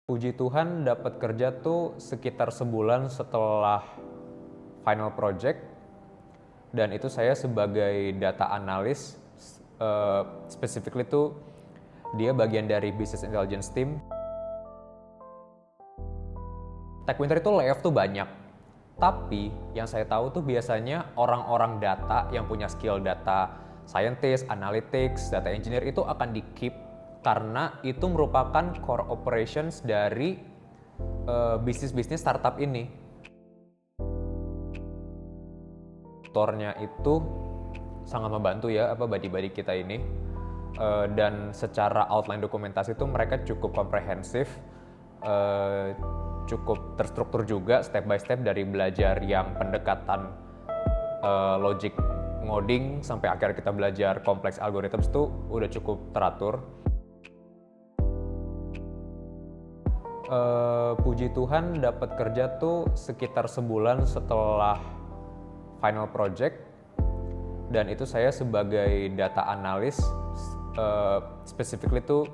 Puji Tuhan dapat kerja tuh sekitar sebulan setelah final project, dan itu saya sebagai data analis, specifically tuh dia bagian dari business intelligence team. Techwinter itu layoff tuh banyak, tapi yang saya tahu tuh biasanya orang-orang data yang punya skill data scientist, analytics, data engineer itu akan di-keep karena itu merupakan core operations dari bisnis-bisnis startup ini. Tutornya itu sangat membantu ya, buddy-buddy kita ini. Dan secara outline dokumentasi itu mereka cukup komprehensif, cukup terstruktur juga step by step, dari belajar yang pendekatan logic ngoding sampai akhirnya kita belajar kompleks algorithms itu udah cukup teratur. Puji Tuhan dapat kerja tuh sekitar sebulan setelah final project, dan itu saya sebagai data analis, specifically tuh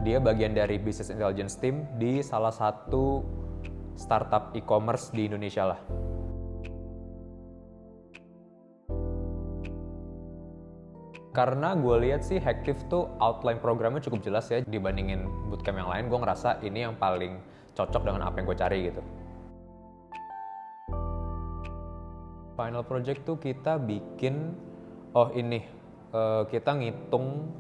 dia bagian dari business intelligence team di salah satu startup e-commerce di Indonesia lah. Karena gue lihat sih Hacktiv tuh outline programnya cukup jelas ya dibandingin bootcamp yang lain. Gue ngerasa ini yang paling cocok dengan apa yang gue cari gitu. Final project tuh kita bikin, kita ngitung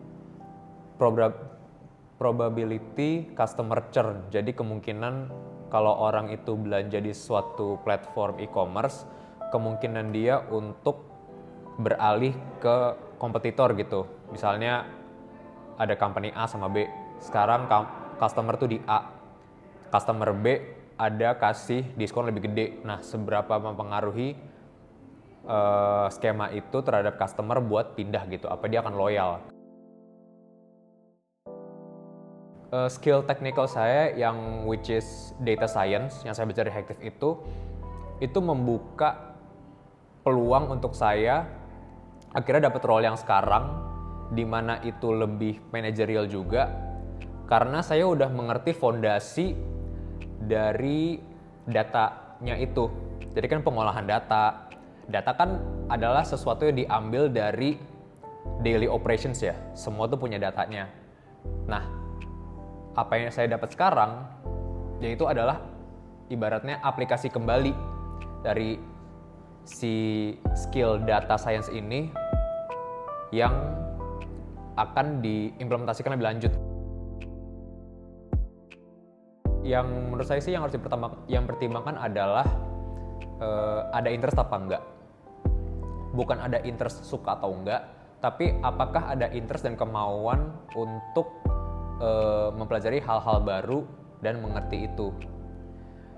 probability customer churn. Jadi kemungkinan kalau orang itu belanja di suatu platform e-commerce, kemungkinan dia untuk beralih ke kompetitor gitu. Misalnya ada company A sama B, sekarang customer tuh di A, customer B ada kasih diskon lebih gede. Nah, seberapa mempengaruhi skema itu terhadap customer buat pindah gitu, apa dia akan loyal. Skill technical saya yang which is data science yang saya belajar di Hacktiv itu membuka peluang untuk saya akhirnya dapat role yang sekarang, di mana itu lebih manajerial juga, karena saya udah mengerti fondasi dari datanya itu. Jadi kan pengolahan data kan adalah sesuatu yang diambil dari daily operations ya, semua tuh punya datanya. Nah, apa yang saya dapat sekarang, yaitu adalah ibaratnya aplikasi kembali dari si skill data science ini yang akan diimplementasikan lebih lanjut. Yang menurut saya sih yang harus dipertimbangkan adalah ada interest apa enggak. Bukan ada interest suka atau enggak, tapi apakah ada interest dan kemauan untuk mempelajari hal-hal baru dan mengerti itu.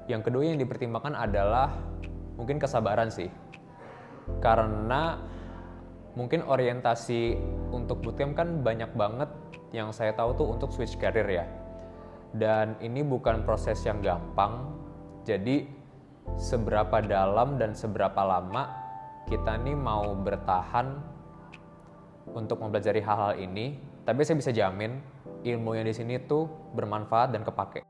Yang kedua yang dipertimbangkan adalah mungkin kesabaran sih, karena mungkin orientasi untuk bootcamp kan banyak banget yang saya tahu tuh untuk switch career ya, dan ini bukan proses yang gampang. Jadi seberapa dalam dan seberapa lama kita nih mau bertahan untuk mempelajari hal-hal ini, tapi saya bisa jamin ilmu yang di sini tuh bermanfaat dan kepake.